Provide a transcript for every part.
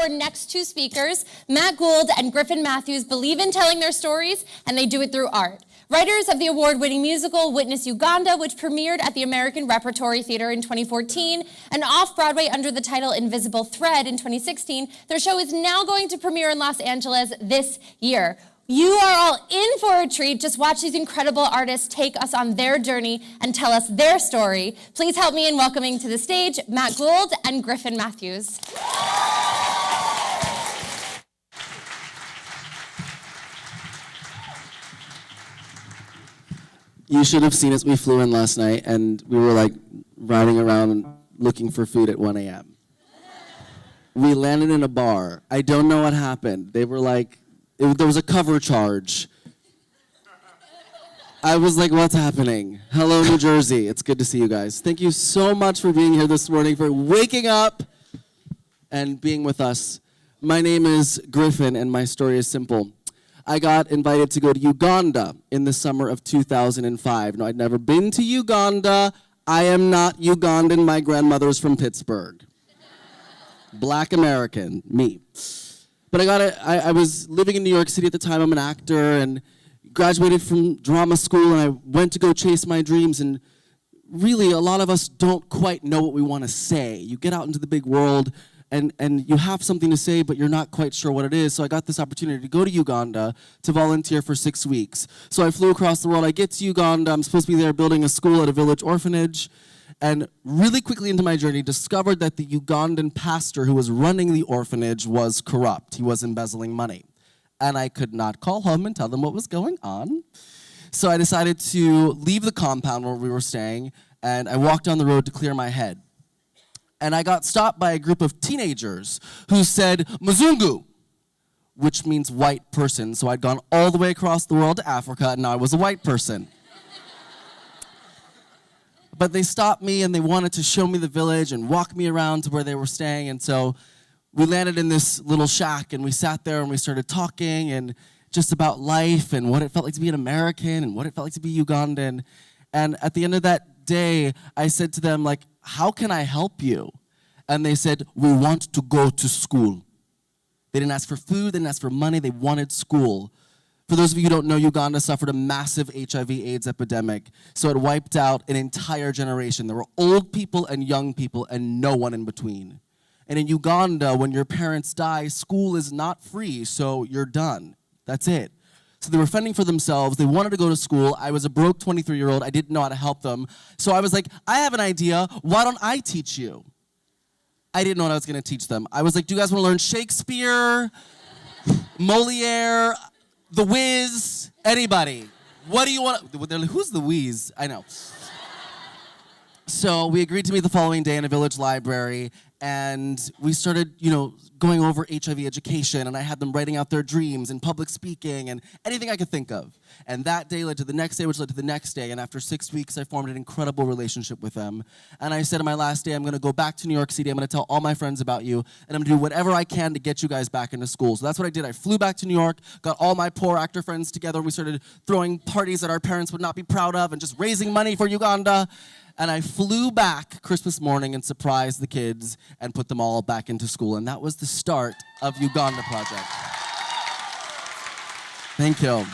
our next two speakers, Matt Gould and Griffin Matthews, believe in telling their stories, and they do it through art. Writers of the award-winning musical Witness Uganda, which premiered at the American Repertory Theater in 2014 and off-Broadway under the title Invisible Thread in 2016, their show is now going to premiere in Los Angeles this year. You are all in for a treat. Just watch these incredible artists take us on their journey and tell us their story. Please help me in welcoming to the stage Matt Gould and Griffin Matthews. You should have seen us. We flew in last night, and we were like riding around looking for food at 1 a.m. We landed in a bar. I don't know what happened. They were like, there was a cover charge. I was like, what's happening? Hello, New Jersey. It's good to see you guys. Thank you so much for being here this morning, for waking up and being with us. My name is Griffin, and my story is simple. I got invited to go to Uganda in the summer of 2005. No, I'd never been to Uganda. I am not Ugandan. My grandmother's from Pittsburgh. Black American, me. But I was living in New York City at the time. I'm an actor and graduated from drama school, and I went to go chase my dreams. And really, a lot of us don't quite know what we want to say. You get out into the big world, and you have something to say, but you're not quite sure what it is. So I got this opportunity to go to Uganda to volunteer for 6 weeks. So I flew across the world. I get to Uganda. I'm supposed to be there building a school at a village orphanage. And really quickly into my journey, discovered that the Ugandan pastor who was running the orphanage was corrupt. He was embezzling money. And I could not call home and tell them what was going on. So I decided to leave the compound where we were staying, and I walked down the road to clear my head. And I got stopped by a group of teenagers who said, Mzungu, which means white person. So I'd gone all the way across the world to Africa, and now I was a white person. But they stopped me, and they wanted to show me the village and walk me around to where they were staying. And so we landed in this little shack, and we sat there, and we started talking and just about life and what it felt like to be an American and what it felt like to be Ugandan. And at the end of that day, I said to them, like, how can I help you? And they said, we want to go to school. They didn't ask for food, they didn't ask for money, they wanted school. For those of you who don't know, Uganda suffered a massive HIV/AIDS epidemic, so it wiped out an entire generation. There were old people and young people and no one in between. And in Uganda, when your parents die, school is not free, so you're done. That's it. So they were fending for themselves. They wanted to go to school. I was a broke 23-year-old. I didn't know how to help them. So I was like, I have an idea. Why don't I teach you? I didn't know what I was going to teach them. I was like, do you guys want to learn Shakespeare, Moliere, The Wiz, anybody? What do you want? They're like, who's the Wiz? I know. So we agreed to meet the following day in a village library, and we started, going over HIV education, and I had them writing out their dreams and public speaking and anything I could think of. And that day led to the next day, which led to the next day, and after 6 weeks, I formed an incredible relationship with them. And I said on my last day, I'm going to go back to New York City, I'm going to tell all my friends about you, and I'm going to do whatever I can to get you guys back into school. So that's what I did. I flew back to New York, got all my poor actor friends together, and we started throwing parties that our parents would not be proud of and just raising money for Uganda. And I flew back Christmas morning and surprised the kids and put them all back into school. And that was the start of Uganda Project. Thank you.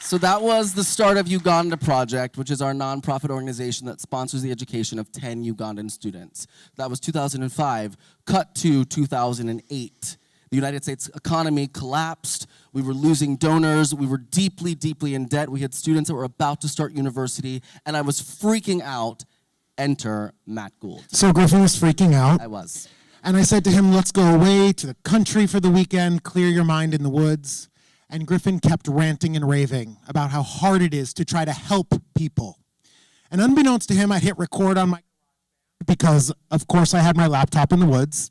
So that was the start of Uganda Project, which is our nonprofit organization that sponsors the education of 10 Ugandan students. That was 2005. Cut to 2008. The United States economy collapsed. We were losing donors. We were deeply, deeply in debt. We had students that were about to start university, and I was freaking out. Enter Matt Gould. So Griffin was freaking out. I was. And I said to him, let's go away to the country for the weekend, clear your mind in the woods. And Griffin kept ranting and raving about how hard it is to try to help people. And unbeknownst to him, I hit record on my because, of course, I had my laptop in the woods.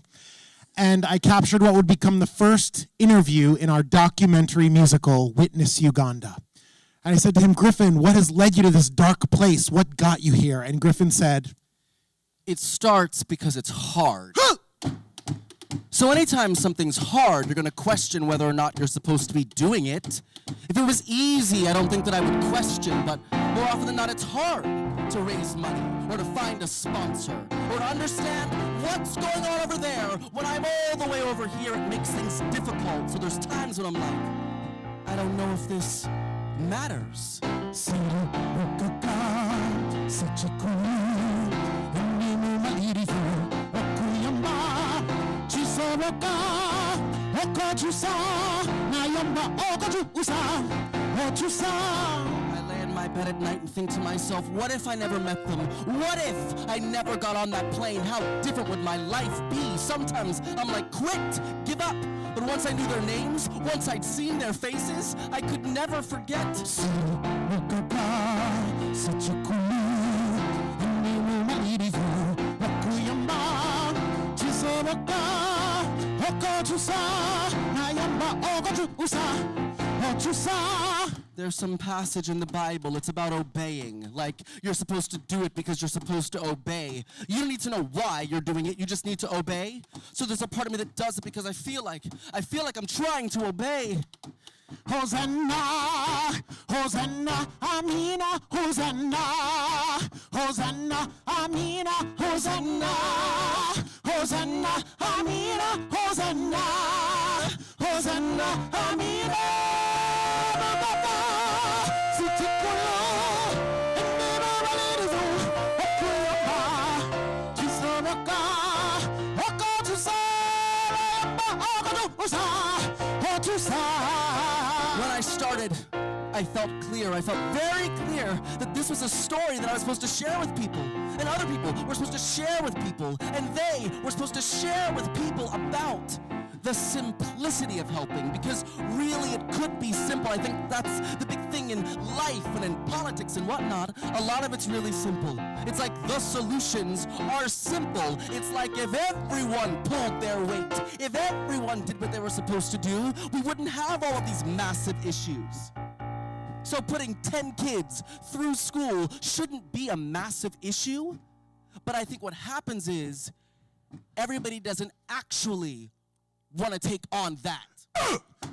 And I captured what would become the first interview in our documentary musical, Witness Uganda. And I said to him, Griffin, what has led you to this dark place? What got you here? And Griffin said, it starts because it's hard. So anytime something's hard, you're going to question whether or not you're supposed to be doing it. If it was easy, I don't think that I would question, but more often than not, it's hard. to raise money or to find a sponsor or to understand what's going on over there when I'm all the way over here. It makes things difficult. So there's times when I'm like, I don't know if this matters. I lay in my bed at night and think to myself, what if I never met them? What if I never got on that plane? How different would my life be? Sometimes I'm like, quit, give up. But once I knew their names, once I'd seen their faces, I could never forget. There's some passage in the Bible, it's about obeying. Like, you're supposed to do it because you're supposed to obey. You don't need to know why you're doing it, you just need to obey. So there's a part of me that does it because I feel like I'm trying to obey. Hosanna, Hosanna, Amina, Hosanna, Hosanna, Amina, Hosanna, Hosanna, Amina, Hosanna, Hosanna, Amina. When I started, I felt clear. I felt very clear that this was a story that I was supposed to share with people. And other people were supposed to share with people. And they were supposed to share with people about the simplicity of helping. Because really it could be simple. I think that's the big thing in life and in politics and whatnot. A lot of it's really simple. It's like the solutions are simple. It's like if everyone pulled their weight, if everyone did what they were supposed to do, we wouldn't have all of these massive issues. So putting 10 kids through school shouldn't be a massive issue. But I think what happens is everybody doesn't actually want to take on that.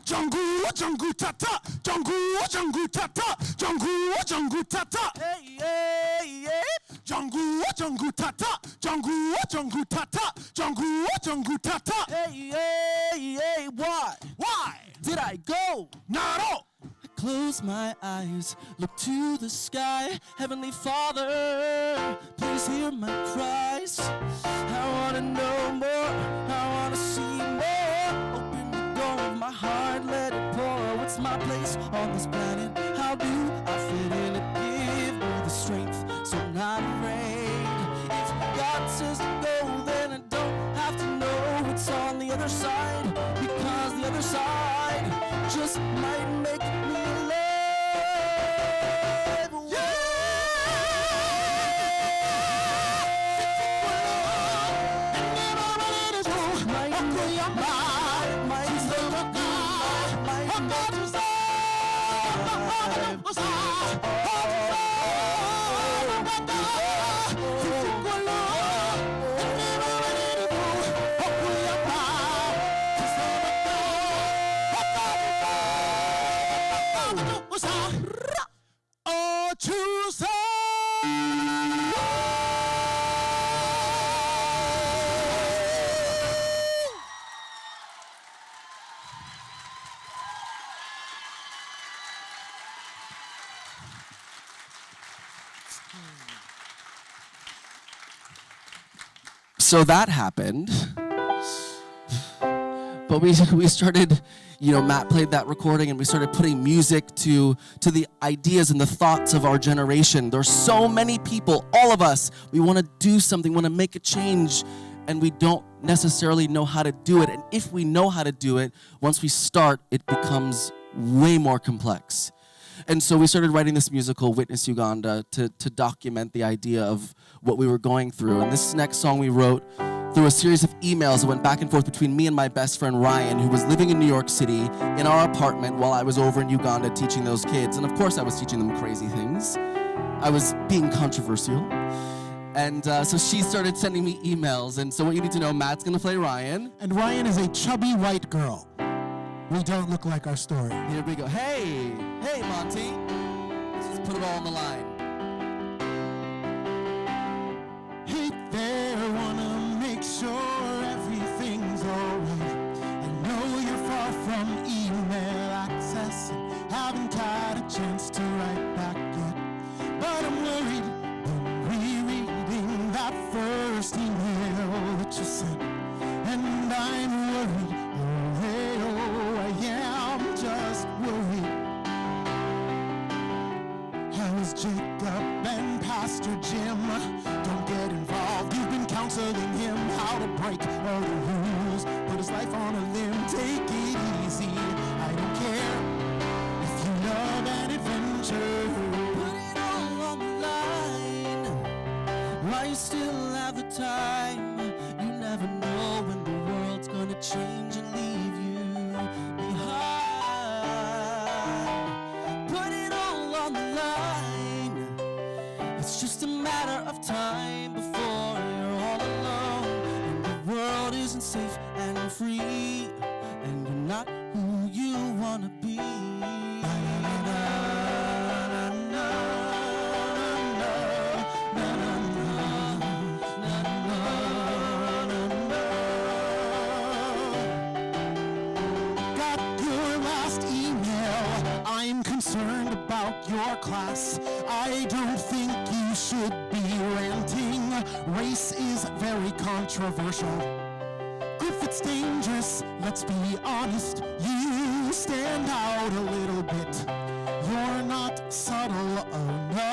Jungle, jungle, tata, jungle, jungle, tata, jungle, jungle, tata. Hey, hey, yeah. Jungle, jungle, tata, jungle, jungle, tata, jungle, jungle, tata. Hey, hey, hey, why? Why? Did I go? Not at all. I close my eyes, look to the sky. Heavenly Father, please hear my cries. I want to know more, I want to see more. Open the door of my heart, let it pour. What's my place on this planet? How do I fit in it? Give me the strength, so I'm not afraid. If God says to go, then I don't have to know what's on the other side. Because the other side just might make me alive. So that happened. But we started, Matt played that recording and we started putting music to the ideas and the thoughts of our generation. There's so many people, all of us, we want to do something, want to make a change, and we don't necessarily know how to do it. And if we know how to do it, once we start, it becomes way more complex. And so we started writing this musical, Witness Uganda, to document the idea of what we were going through. And this next song we wrote through a series of emails that went back and forth between me and my best friend Ryan, who was living in New York City in our apartment while I was over in Uganda teaching those kids. And of course I was teaching them crazy things. I was being controversial. And so she started sending me emails. And so what you need to know, Matt's gonna play Ryan. And Ryan is a chubby white girl. We don't look like our story. Here we go. Hey, Monty. Let's just put it all on the line. first email that you sent, and I'm worried. Oh, hey, oh, I am just worried. How is Jacob and Pastor Jim? Don't get involved. You've been counseling him how to break all the rules, put his life on a limb. Take it easy. I don't care if you love an adventure. Put it all on the line. While you still have the time, you never know when the world's gonna change and leave you behind. Put it all on the line. It's just a matter of time before you're all alone, and the world isn't safe and free, and you're not who you wanna be. Got your last email. I'm concerned about your class. I don't think you should be ranting. Race is very controversial. It's dangerous, let's be honest. You stand out a little bit. You're not subtle, oh no,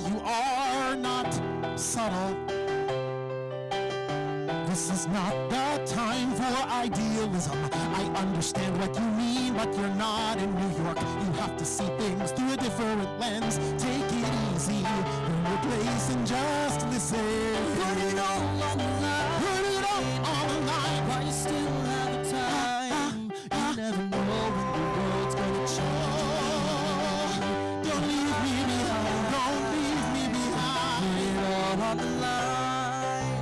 you are not subtle. This is not the time for idealism. I understand what you mean, but you're not in New York. You have to see things through a different lens. Take it easy, in your place and just listen. Put it all on the line. Put it all on the line. While you still have the time, you never know when the world's gonna change. Don't leave me behind. Don't leave me behind. Put it all on the line.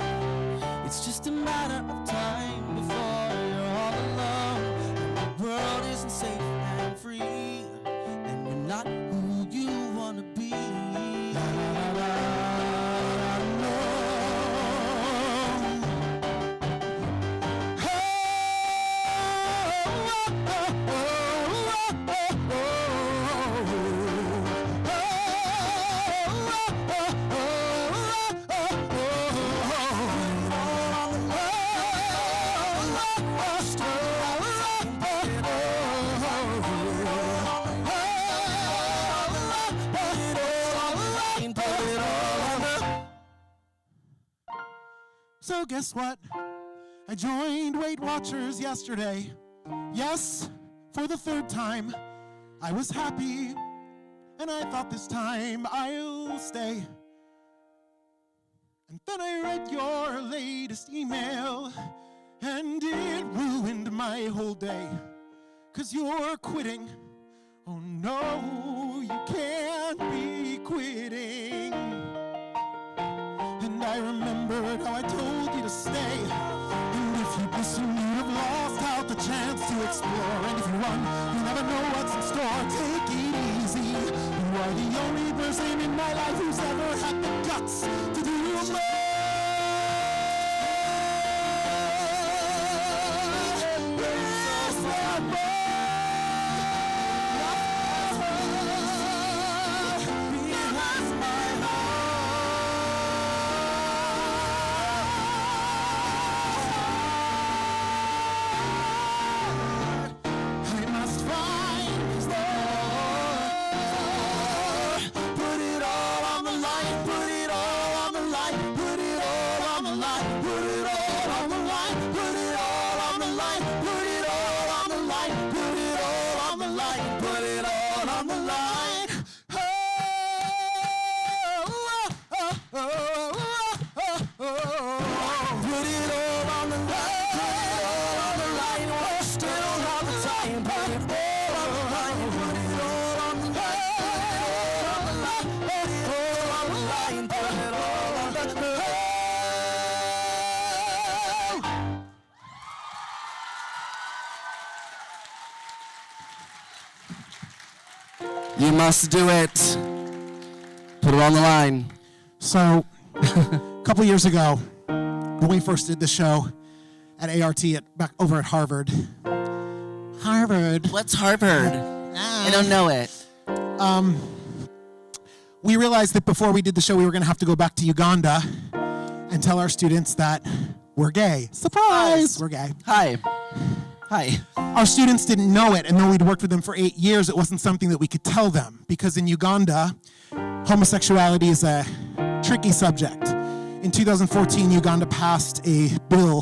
It's just a matter of time before you're all alone, and the world isn't safe and free, and you're not who you wanna be. So guess what? I joined Weight Watchers yesterday. Yes, for the third time. I was happy, and I thought this time I'll stay. And then I read your latest email, and it ruined my whole day. 'Cause you're quitting. Oh no, you can't be quitting. And I remembered how I told you to stay. And if you listen, you'd have lost out the chance to explore. And if you run, you never know what's in store. Take it easy. You are the only person in my life who's ever had the guts to do more. You must do it. Put it on the line. So, a couple years ago, when we first did the show at ART back over at Harvard. Harvard. What's Harvard? I don't know it. We realized that before we did the show, we were going to have to go back to Uganda. and tell our students that we're gay. Surprise! We're gay. Hi. Hi. Our students didn't know it, and though we'd worked with them for 8 years, it wasn't something that we could tell them, because in Uganda, homosexuality is a tricky subject. In 2014, Uganda passed a bill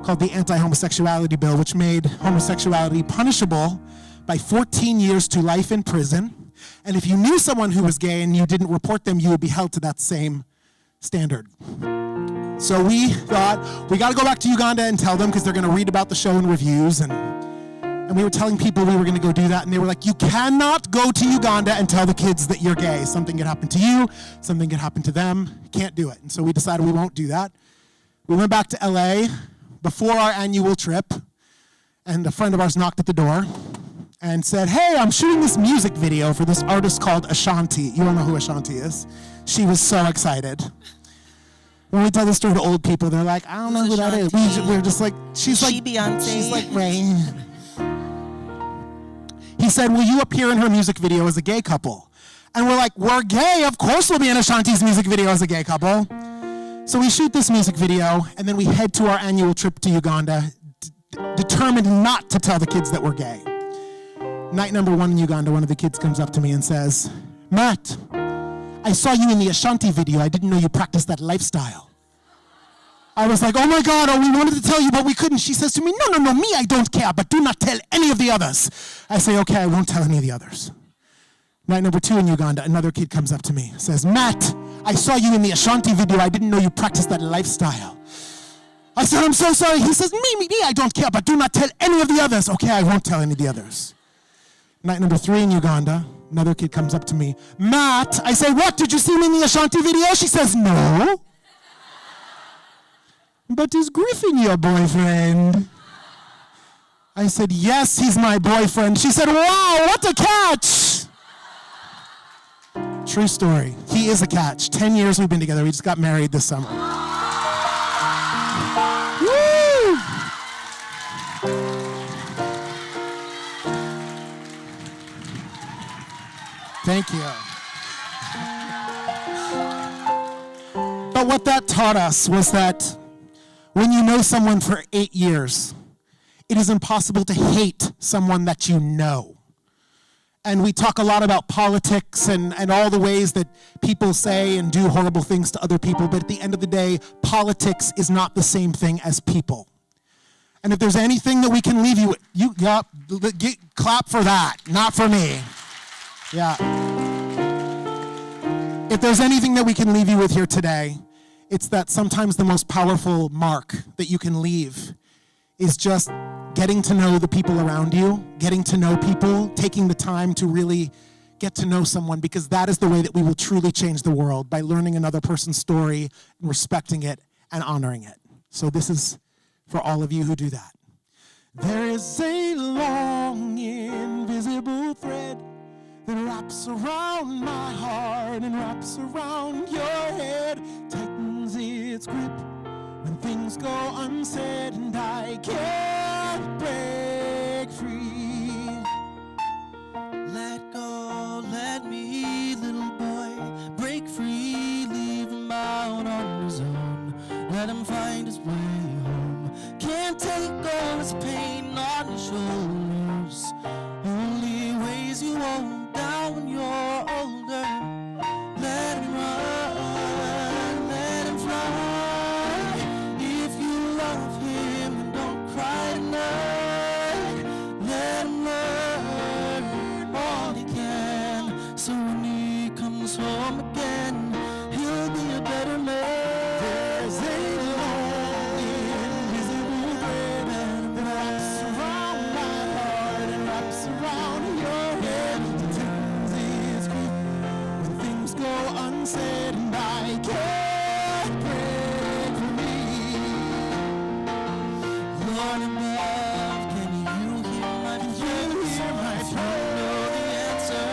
called the Anti-Homosexuality Bill, which made homosexuality punishable by 14 years to life in prison. And if you knew someone who was gay and you didn't report them, you would be held to that same standard. So we thought, we got to go back to Uganda and tell them, because they're going to read about the show in reviews. And we were telling people we were going to go do that, and they were like, you cannot go to Uganda and tell the kids that you're gay. Something could happen to you, something could happen to them. You can't do it. And so we decided we won't do that. We went back to LA before our annual trip, and a friend of ours knocked at the door and said, hey, I'm shooting this music video for this artist called Ashanti. You don't know who Ashanti is. She was so excited. When we tell the story to old people, they're like, I don't know who that is. We're just like, she's like Beyonce. She's like Rain. He said, will you appear in her music video as a gay couple? And we're like, we're gay. Of course we'll be in Ashanti's music video as a gay couple. So we shoot this music video, and then we head to our annual trip to Uganda, determined not to tell the kids that we're gay. Night number 1 in Uganda, one of the kids comes up to me and says, Matt, I saw you in the Ashanti video. I didn't know you practiced that lifestyle. I was like, oh my God, we wanted to tell you, but we couldn't. She says to me, no, me, I don't care, but do not tell any of the others. I say, okay, I won't tell any of the others. Night number 2 in Uganda, another kid comes up to me, says, Matt, I saw you in the Ashanti video. I didn't know you practiced that lifestyle. I said, I'm so sorry. He says, me, I don't care, but do not tell any of the others. Okay, I won't tell any of the others. Night number 3 in Uganda, another kid comes up to me, Matt, I say, what, did you see me in the Ashanti video? She says, no. But is Griffin your boyfriend? I said, yes, he's my boyfriend. She said, wow, what a catch. True story. He is a catch. 10 years we've been together. We just got married this summer. Woo! Thank you. But what that taught us was that when you know someone for 8 years, it is impossible to hate someone that you know. And we talk a lot about politics and all the ways that people say and do horrible things to other people, but at the end of the day, politics is not the same thing as people. And if there's anything that we can leave you with, clap for that, not for me. Yeah. If there's anything that we can leave you with here today, it's that sometimes the most powerful mark that you can leave is just getting to know the people around you, getting to know people, taking the time to really get to know someone, because that is the way that we will truly change the world, by learning another person's story and respecting it and honoring it. So this is for all of you who do that. There is a long invisible thread that wraps around my heart and wraps around your head, tightens its grip when things go unsaid, and I can't break free. Let go, let me, little boy, break free, leave him out on his own, let him find his way home. Can't take all his pain on his shoulders, only ways you won't down when you're older. Let him run, let him fly. If you love him, then don't cry tonight. Let him learn all he can, so when he comes home again, he'll be a better man. There's a long invisible thread that wraps around my heart and wraps around your head, go unsaid, and I can't break free. Lord above, can you hear my prayers? If you know the answer,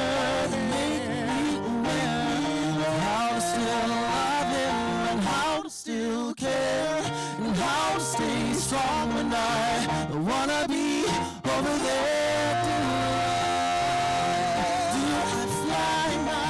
then make me aware of how to still love him, and how to still care, and how to stay strong when I wanna be over there. Do I fly my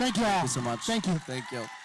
Thank you all. Thank you so much. Thank you. Thank you.